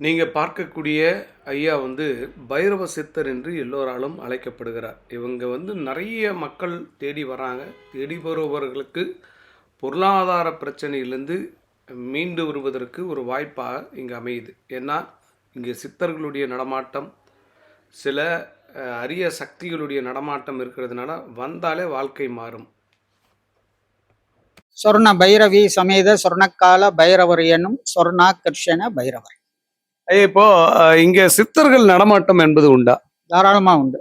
நீங்க பார்க்கக்கூடிய ஐயா வந்து பைரவ சித்தர் என்று எல்லோராலும் அழைக்கப்படுகிறார். இவங்க வந்து நெறைய மக்கள் தேடி வராங்க. தேடி வருபவர்களுக்கு பொருளாதார பிரச்சனையிலிருந்து மீண்டு வருவதற்கு ஒரு வாய்ப்பாக இங்கு அமையுது. ஏன்னா, இங்கே சித்தர்களுடைய நடமாட்டம், சில அரிய சக்திகளுடைய நடமாட்டம் இருக்கிறதுனால வந்தாலே வாழ்க்கை மாறும். சொர்ண பைரவி சமேத சொர்ணக்கால பைரவர் எனும் சொர்ணாகர்ஷண பைரவர். ஐயா, இப்போ இங்க சித்தர்கள் நடமாட்டம் என்பது உண்டா? தாராளமா உண்டு.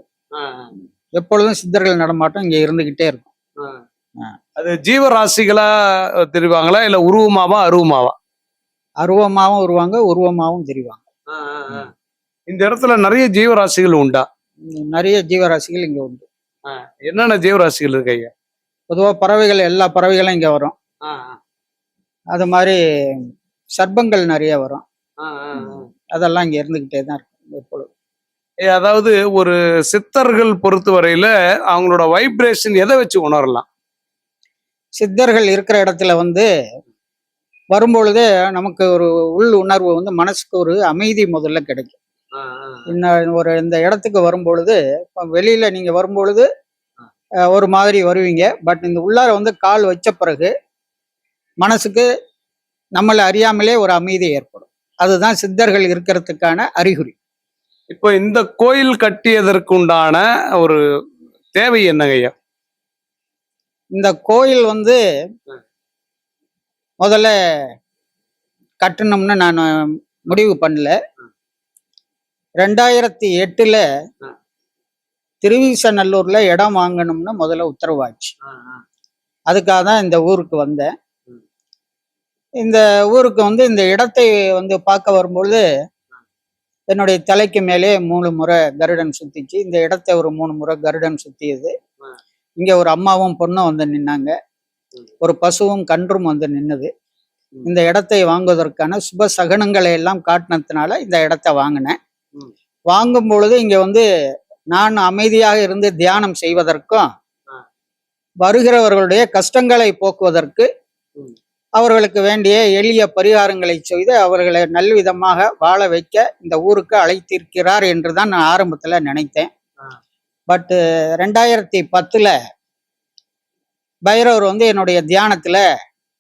எப்பொழுதும் சித்தர்கள் நடமாட்டம் இங்க இருந்துகிட்டே இருக்கும். அது ஜீவராசிகளா தெரிவாங்களா, இல்ல உருவமாவா அருவமாவா? அருவமாவும் வருவாங்க, உருவமாவும் தெரிவாங்க. இந்த இடத்துல நிறைய ஜீவராசிகள் உண்டா? நிறைய ஜீவராசிகள் இங்க உண்டு. என்னென்ன ஜீவராசிகள் இருக்கு ஐயா? பொதுவா பறவைகள், எல்லா பறவைகளும் இங்க வரும். அது மாதிரி சர்ப்பங்கள் நிறைய வரும். அதெல்லாம் இங்க இருந்துகிட்டே தான் இருக்கும் எப்பொழுதும். அதாவது ஒரு சித்தர்கள் பொறுத்த வரையில அவங்களோட வைப்ரேஷன் எதை வச்சு உணரலாம்? சித்தர்கள் இருக்கிற இடத்துல வந்து வரும்பொழுதே நமக்கு ஒரு உள் உணர்வு வந்து மனசுக்கு ஒரு அமைதி முதல்ல கிடைக்கும். இந்த இடத்துக்கு வரும்பொழுது, வெளியில நீங்க வரும்பொழுது ஒரு மாதிரி வருவீங்க. பட் இந்த உள்ளார வந்து கால் வச்ச பிறகு மனசுக்கு நம்மளை அறியாமலே ஒரு அமைதி ஏற்படும். அதுதான் சித்தர்கள் இருக்கிறதுக்கான அறிகுறி. இப்போ இந்த கோயில் கட்டியதற்கு உண்டான ஒரு தேவை என்னங்க ஐயா? இந்த கோயில் வந்து முதல்ல கட்டணும்னு நான் முடிவு பண்ணல. 2008 திருவிசநல்லூர்ல இடம் வாங்கணும்னு முதல்ல உத்தரவாச்சு. அதுக்காக தான் இந்த ஊருக்கு வந்தேன். இந்த ஊருக்கு வந்து இந்த இடத்தை வந்து பார்க்க வரும்பொழுது என்னுடைய தலைக்கு மேலே 3 முறை கருடன் சுத்திச்சு. இந்த இடத்தை ஒரு 3 முறை கருடன் சுத்தியது. இங்க ஒரு அம்மாவும் பொண்ணும் வந்து நின்னாங்க. ஒரு பசுவும் கன்றும் வந்து நின்னது. இந்த இடத்தை வாங்குவதற்கான சுப சகனங்களை எல்லாம் காட்டினதுனால இந்த இடத்தை வாங்கினேன். வாங்கும் பொழுது இங்க வந்து நான் அமைதியாக இருந்து தியானம் செய்வதற்கும், வருகிறவர்களுடைய கஷ்டங்களை போக்குவதற்கு, அவர்களுக்கு வேண்டிய எளிய பரிகாரங்களை செய்து அவர்களை நல்விதமாக வாழ வைக்க இந்த ஊருக்கு அழைத்திருக்கிறார் என்றுதான் நான் ஆரம்பத்துல நினைத்தேன். பட் 2010 பைரவர் வந்து என்னுடைய தியானத்துல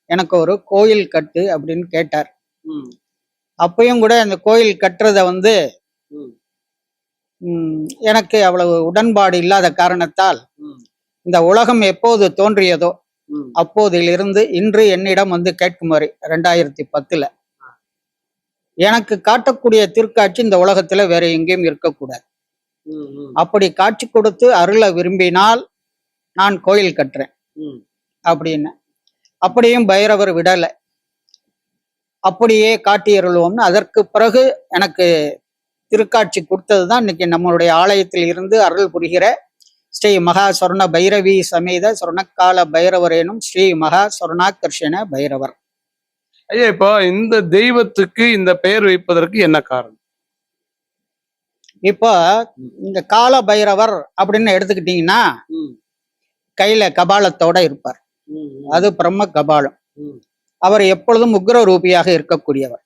எனக்கு ஒரு கோயில் கட்டு அப்படின்னு கேட்டார். அப்பயும் கூட அந்த கோயில் கட்டுறத வந்து எனக்கு அவ்வளவு உடன்பாடு இல்லாத காரணத்தால், இந்த உலகம் எப்போது தோன்றியதோ அப்போதிலிருந்து இன்று என்னிடம் வந்து கேட்கும் வரை 2010 எனக்கு காட்டக்கூடிய திருக்காட்சி இந்த உலகத்துல வேற எங்கேயும் இருக்கக்கூடாது. அப்படி காட்சி கொடுத்து அருள விரும்பினால் நான் கோயில் கட்டுறேன் அப்படின்னு. அப்படியும் பைரவர் விடல. அப்படியே காட்டியருள்வோம்னு அதற்கு பிறகு எனக்கு திருக்காட்சி கொடுத்ததுதான் இன்னைக்கு நம்மளுடைய ஆலயத்தில் இருந்து அருள் புரிகிற ஸ்ரீ மகா சொர்ண பைரவி சமேத சொர்ணக்கால பைரவர் எனும் ஸ்ரீ மகா சொர்ணாகர்ஷண பைரவர். ஐயா, இப்போ இந்த தெய்வத்துக்கு இந்த பெயர் வைப்பதற்கு என்ன காரணம்? இப்போ இந்த கால பைரவர் அப்படின்னு எடுத்துக்கிட்டீங்கன்னா கையில கபாலத்தோட இருப்பார். அது பிரம்ம கபாலம். அவர் எப்பொழுதும் உக்ர ரூபியாக இருக்கக்கூடியவர்.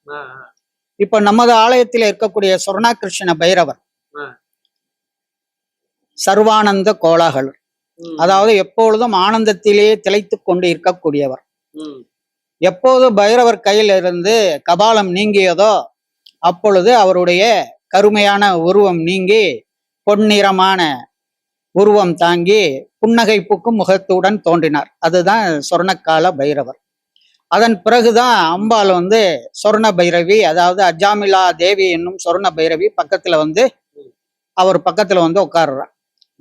இப்ப நமது ஆலயத்தில் இருக்கக்கூடிய சொர்ணாகிருஷ்ண பைரவர் சர்வானந்த கோலாகலர். அதாவது எப்பொழுதும் ஆனந்தத்திலேயே திளைத்து கொண்டு இருக்கக்கூடியவர். எப்போது பைரவர் கையில இருந்து கபாலம் நீங்கியதோ அப்பொழுது அவருடைய கருமையான உருவம் நீங்கி பொன்னிறமான உருவம் தாங்கி புன்னகை பூக்கும் முகத்துடன் தோன்றினார். அதுதான் சொர்ணக்கால பைரவர். அதன் பிறகுதான் அம்பாள் வந்து சொர்ண பைரவி, அதாவது அஜாமிலா தேவி என்னும் சொர்ண பைரவி பக்கத்துல வந்து அவர் பக்கத்துல வந்து உட்கார்றார்.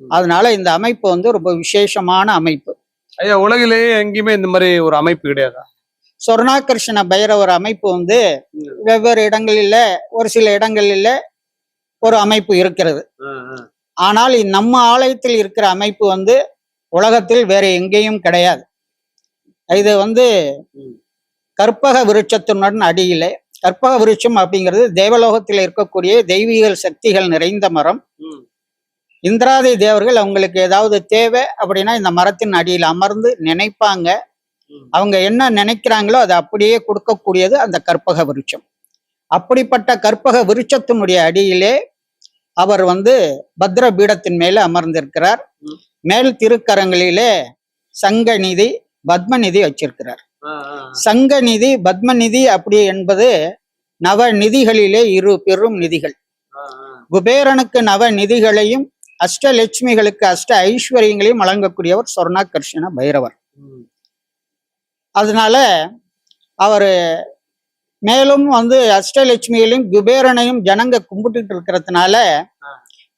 அதனால இந்த அமைப்பு வந்து ரொம்ப விசேஷமான அமைப்பு. ஐயா, உலகிலேயே எங்கேயுமே இந்த மாதிரி ஒரு அமைப்பு கிடையாதா? சொர்ணாகர்ஷண பைரவர் அமைப்பு வந்து வெவ்வேறு இடங்களில, ஒரு சில இடங்களில ஒரு அமைப்பு இருக்கிறது. ஆனால் நம்ம ஆலயத்தில் இருக்கிற அமைப்பு வந்து உலகத்தில் வேற எங்கேயும் கிடையாது. இது வந்து கற்பக விருட்சத்தினுடன் அடியிலே, கற்பக விருட்சம் அப்படிங்கிறது தேவலோகத்தில் இருக்கக்கூடிய தெய்வீக சக்திகள் நிறைந்த மரம். இந்திராதி தேவர்கள் அவங்களுக்கு ஏதாவது தேவை அப்படின்னா இந்த மரத்தின் அடியில் அமர்ந்து நினைப்பாங்க. அவங்க என்ன நினைக்கிறாங்களோ அதை அப்படியே கொடுக்கக்கூடியது அந்த கற்பக விருட்சம். அப்படிப்பட்ட கற்பக விருட்சத்தினுடைய அடியிலே அவர் பத்ர பீடத்தின் மேல அமர்ந்திருக்கிறார். மேல் திருக்கரங்களிலே சங்கநிதி பத்மநிதி வச்சிருக்கிறார். சங்கநிதி பத்மநிதி அப்படி என்பது நவநிதிகளிலே இரு பெரும் நிதிகள். குபேரனுக்கு நவ நிதிகளையும் அஷ்டலட்சுமிகளுக்கு அஷ்ட ஐஸ்வர்யங்களையும் வழங்கக்கூடியவர் சொர்ணாகர்ஷண பைரவர். அதனால அவரு மேலும் அஷ்டலட்சுமிகளையும் குபேரனையும் ஜனங்க கும்பிட்டுட்டு இருக்கிறதுனால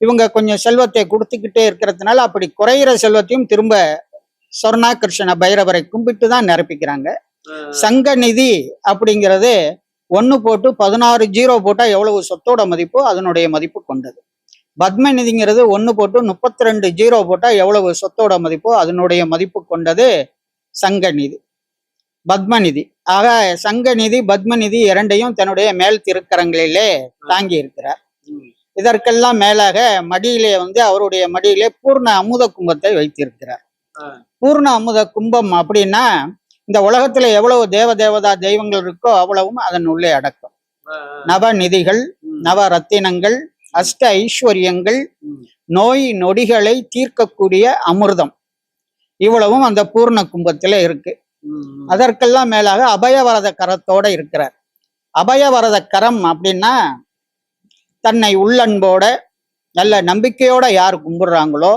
இவங்க கொஞ்சம் செல்வத்தை கொடுத்துக்கிட்டே இருக்கிறதுனால அப்படி குறையிற செல்வத்தையும் திரும்ப சொர்ணாகர்ஷண பைரவரை கும்பிட்டு தான் நிரப்பிக்கிறாங்க. சங்க நிதி அப்படிங்கிறது 1 போட்டு 16 0 போட்டா எவ்வளவு சொத்தோட மதிப்போ அதனுடைய மதிப்பு கொண்டது. பத்ம நிதிங்கிறது 1 போட்டு 32 0 போட்டா எவ்வளவு சொத்தோட மதிப்போ அதனுடைய மதிப்பு கொண்டது சங்க நிதி பத்மநிதி. ஆக சங்க நிதி பத்மநிதி இரண்டையும் தன்னுடைய மேல் திருக்கரங்களிலே தாங்கி இருக்கிறார். இதற்கெல்லாம் மேலாக மடியிலே அவருடைய மடியிலே பூர்ண அமுத கும்பத்தை வைத்திருக்கிறார். பூர்ண அமுத கும்பம் அப்படின்னா இந்த உலகத்துல எவ்வளவு தேவதா தெய்வங்கள் இருக்கோ அவ்வளவும் அதன் உள்ளே அடக்கம். நவ நிதிகள், நவ ரத்தினங்கள், அஷ்ட ஐஸ்வர்யங்கள், நோய் நொடிகளை தீர்க்கக்கூடிய அமிர்தம் இவ்வளவும் அந்த பூர்ண கும்பத்துல இருக்கு. அதற்கெல்லாம் மேலாக அபயவரத கரத்தோட இருக்கிறார். அபயவரத கரம் அப்படின்னா தன்னை உள்ளன்போட நல்ல நம்பிக்கையோட யார் கும்பிடுறாங்களோ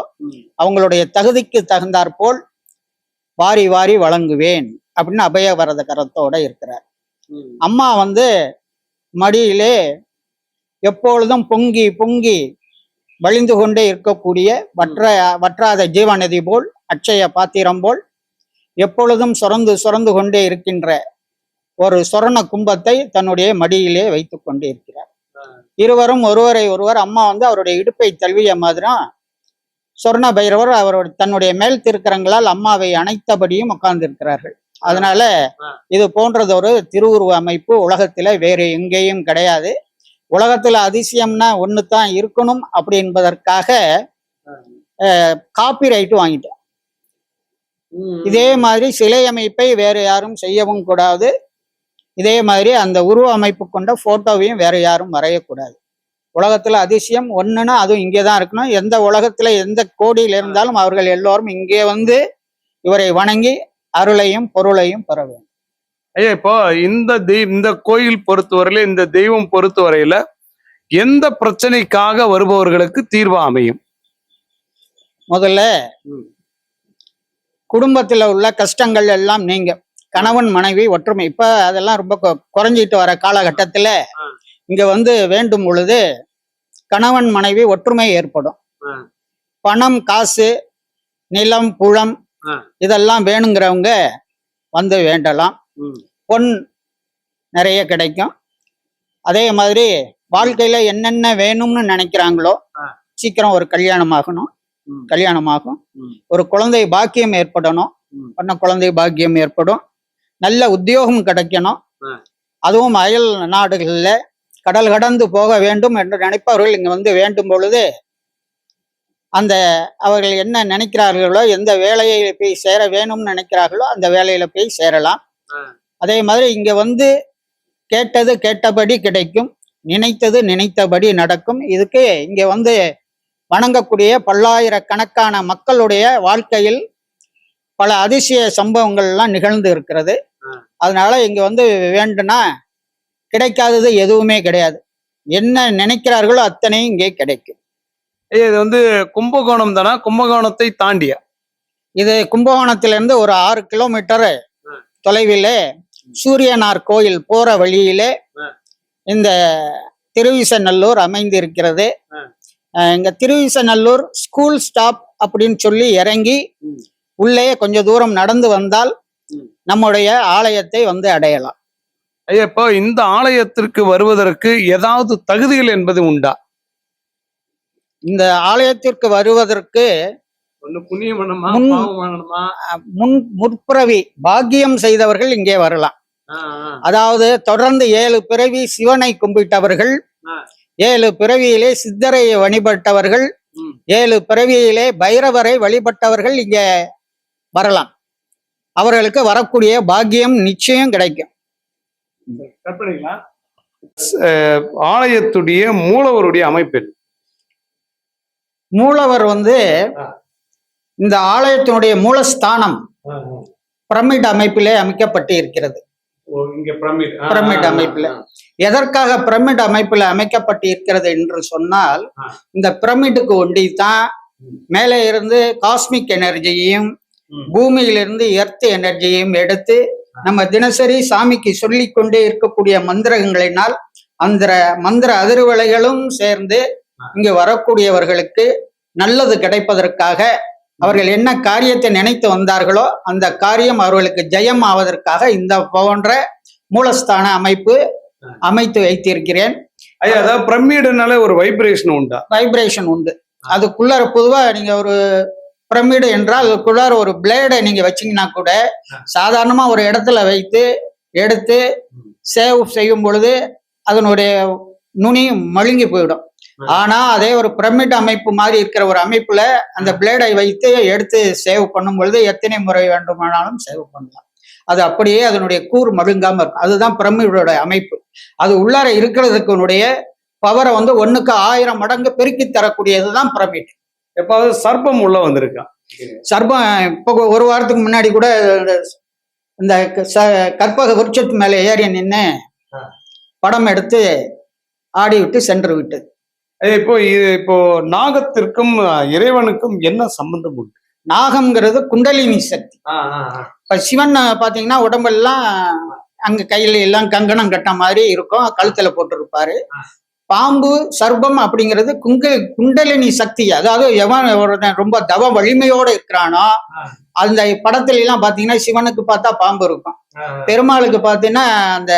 அவங்களுடைய தகுதிக்கு தகுந்தாற்போல் வாரி வாரி வழங்குவேன் அப்படின்னு அபயவரத கரத்தோட இருக்கிறார். அம்மா மடியிலே எப்பொழுதும் பொங்கி பொங்கி வழிந்து கொண்டே இருக்கக்கூடிய வற்றாத ஜீவநதி போல் அட்சய பாத்திரம் போல் எப்பொழுதும் சுரந்து கொண்டே இருக்கின்ற ஒரு சொர்ண கும்பத்தை தன்னுடைய மடியிலே வைத்து கொண்டே இருக்கிறார். இருவரும் ஒருவரை ஒருவர் அம்மா அவருடைய இடுப்பை தழுவிய மாதிரியும் சொர்ண பைரவர் அவருடைய தன்னுடைய மேல் திருக்கரங்களால் அம்மாவை அணைத்தபடியும் உட்கார்ந்து இருக்கிறார்கள். அதனால இது போன்றது ஒரு திருவுருவ அமைப்பு உலகத்துல வேறு எங்கேயும் கிடையாது. உலகத்துல அதிசயம்னா ஒண்ணுதான் இருக்கணும் அப்படி என்பதற்காக காப்பி ரைட்டு வாங்கிட்டேன். இதே மாதிரி சிலை அமைப்பை வேற யாரும் செய்யவும் கூடாது. இதே மாதிரி அந்த உருவ அமைப்பு கொண்ட போட்டோவையும் வேற யாரும் வரையக்கூடாது. உலகத்துல அதிசயம் ஒண்ணுன்னா அதுவும் இங்கேதான் இருக்கணும். எந்த உலகத்துல எந்த கோடியில் இருந்தாலும் அவர்கள் எல்லோரும் இங்கே இவரை வணங்கி அருளையும் பொருளையும் பெற வேண்டும். ஐயா, இப்போ இந்த கோயில் பொறுத்தவரையில, இந்த தெய்வம் பொறுத்தவரையில எந்த பிரச்சனைக்காக வருபவர்களுக்கு தீர்வு அமையும்? முதல்ல குடும்பத்துல உள்ள கஷ்டங்கள் எல்லாம் நீங்க கணவன் மனைவி ஒற்றுமை. இப்ப அதெல்லாம் ரொம்ப குறைஞ்சிட்டு வர காலகட்டத்துல இங்க வேண்டும் பொழுது கணவன் மனைவி ஒற்றுமை ஏற்படும். பணம், காசு, நிலம், புலம் இதெல்லாம் வேணுங்கிறவங்க வேண்டலாம். பொன் நிறைய கிடைக்கும். அதே மாதிரி வாழ்க்கையில என்னென்ன வேணும்னு நினைக்கிறாங்களோ சீக்கிரம் ஒரு கல்யாணமாகும். ஒரு குழந்தை பாக்கியம் ஏற்படணும், குழந்தை பாக்கியம் ஏற்படும். நல்ல உத்தியோகம் கிடைக்கணும். அதுவும் அயல் நாடுகள்ல கடல் கடந்து போக வேண்டும் என்று நினைப்பவர்கள் இங்க வேண்டும் பொழுது அவர்கள் என்ன நினைக்கிறார்களோ, எந்த வேலையை போய் சேர வேணும்னு நினைக்கிறார்களோ அந்த வேலையில போய் சேரலாம். அதே மாதிரி இங்க கேட்டது கேட்டபடி கிடைக்கும், நினைத்தது நினைத்தபடி நடக்கும். இதுக்கு இங்க வணங்கக்கூடிய பல்லாயிரக்கணக்கான மக்களுடைய வாழ்க்கையில் பல அதிசய சம்பவங்கள் எல்லாம் நிகழ்ந்து இருக்கிறது. அதனால இங்க வேண்டுனா கிடைக்காதது எதுவுமே கிடையாது. என்ன நினைக்கிறார்களோ அத்தனையும் இங்கே கிடைக்கும். இது கும்பகோணம் தானா? கும்பகோணத்தை தாண்டியா? இது கும்பகோணத்திலிருந்து ஒரு 6 கிலோமீட்டர் தொலைவிலே சூரியனார் கோயில் போற வழியிலே இந்த திருவிசநல்லூர் அமைந்திருக்கிறது. இங்க திருவிசநல்லூர் ஸ்கூல் ஸ்டாப் அப்படின்னு சொல்லி இறங்கி உள்ளே கொஞ்சம் தூரம் நடந்து வந்தால் நம்முடைய ஆலயத்தை அடையலாம். ஐயா, இப்போ இந்த ஆலயத்திற்கு வருவதற்கு ஏதாவது தகுதிகள் என்பது உண்டா? இந்த ஆலயத்திற்கு வருவதற்கு முற்பிறவி பாக்கியம் செய்தவர்கள் இங்கே வரலாம். அதாவது தொடர்ந்து 7 பிறவி சிவனை கும்பிட்டவர்கள், 7 பிறவியிலே சித்தரை வழிபட்டவர்கள், 7 பிறவியிலே பைரவரை வழிபட்டவர்கள் இங்க வரலாம். அவர்களுக்கு வரக்கூடிய பாக்கியம் நிச்சயம் கிடைக்கும். ஆலயத்துடைய மூலவருடைய அமைப்பு என்ன? மூலவர் வந்து இந்த ஆலயத்தினுடைய மூலஸ்தானம் பிரமிட் அமைப்பிலே அமைக்கப்பட்டு இருக்கிறது. பிரமிட் அமைப்பில் எதற்காக பிரமிட் அமைப்பில் அமைக்கப்பட்டு இருக்கிறது என்று சொன்னால், இந்த பிரமிடுக்கு ஒண்டித்தான் மேலே இருந்து காஸ்மிக் எனர்ஜியையும் பூமியிலிருந்து எர்த் எனர்ஜியையும் எடுத்து நம்ம தினசரி சாமிக்கு சொல்லி கொண்டே இருக்கக்கூடிய மந்திரங்களினால் அந்த மந்திர அதிர்வலைகளும் சேர்ந்து இங்கு வரக்கூடியவர்களுக்கு நல்லது கிடைப்பதற்காக, அவர்கள் என்ன காரியத்தை நினைத்து வந்தார்களோ அந்த காரியம் அவர்களுக்கு ஜெயம் ஆவதற்காக இந்த போன்ற மூலஸ்தான அமைப்பு அமைத்து வைத்திருக்கிறேன். அதாவது பிரமிடுனால ஒரு வைப்ரேஷன் உண்டா? வைப்ரேஷன் உண்டு. அதுக்குள்ளார பொதுவா நீங்க ஒரு பிரமிடு என்றால் அதுக்குள்ளார ஒரு பிளேடை நீங்க வச்சீங்கன்னா கூட சாதாரணமா ஒரு இடத்துல வைத்து எடுத்து சேவ் செய்யும் பொழுது அதனுடைய நுனி மழுங்கி போயிடும். ஆனா அதே ஒரு பிரமிட் அமைப்பு மாதிரி இருக்கிற ஒரு அமைப்புல அந்த பிளேடை வைத்து எடுத்து சேவ் பண்ணும் பொழுது எத்தனை முறை வேண்டுமானாலும் சேவ் பண்ணலாம். அது அப்படியே அதனுடைய கூர் மழுங்காம இருக்கும். அதுதான் பிரமிடோட அமைப்பு. அது உள்ளார இருக்கிறதுக்குனுடைய பவரை வந்து 1க்கு 1000 மடங்கு பெருக்கி தரக்கூடியதுதான் பிரமிட். எப்பாவது சர்ப்பம் உள்ள வந்திருக்கா? சர்ப்பம் இப்போ ஒரு வாரத்துக்கு முன்னாடி கூட இந்த கற்பக விருட்சத்து மேல ஏறி நின்று படம் எடுத்து ஆடி விட்டு சென்று விட்டது. இப்போ நாகத்திற்கும் இறைவனுக்கும் என்ன சம்பந்தம் உண்டு? நாகம்ங்கிறது குண்டலினி சக்தி. இப்ப சிவன் பாத்தீங்கன்னா உடம்பெல்லாம் அங்க கையில எல்லாம் கங்கணம் கட்ட மாதிரி இருக்கும், கழுத்துல போட்டிருப்பாரு. பாம்பு சர்ப்பம் அப்படிங்கிறது குண்டலினி சக்தி. அதாவது எவன் ரொம்ப தவ வலிமையோட இருக்கிறானோ, அந்த படத்துல எல்லாம் பாத்தீங்கன்னா சிவனுக்கு பார்த்தா பாம்பு இருக்கும், பெருமாளுக்கு பாத்தீங்கன்னா அந்த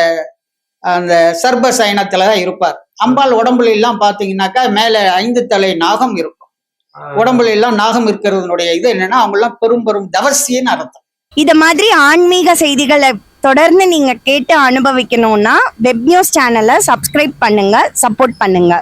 அந்த சர்ப சயனத்துலதான் இருப்பார். அம்பாள் உடம்புல எல்லாம் பாத்தீங்கன்னாக்கா மேல 5 தலை நாகம் இருக்கும். உடம்புல எல்லாம் நாகம் இருக்கிறதுனுடைய இது என்னன்னா அவங்க எல்லாம் பெரும் தவசின்னு அர்த்தம். இத மாதிரி ஆன்மீக செய்திகளை தொடர்ந்து நீங்க கேட்டு அனுபவிக்கணும்னா வெப் நியூஸ் சேனலை சப்ஸ்கிரைப் பண்ணுங்க, சப்போர்ட் பண்ணுங்க.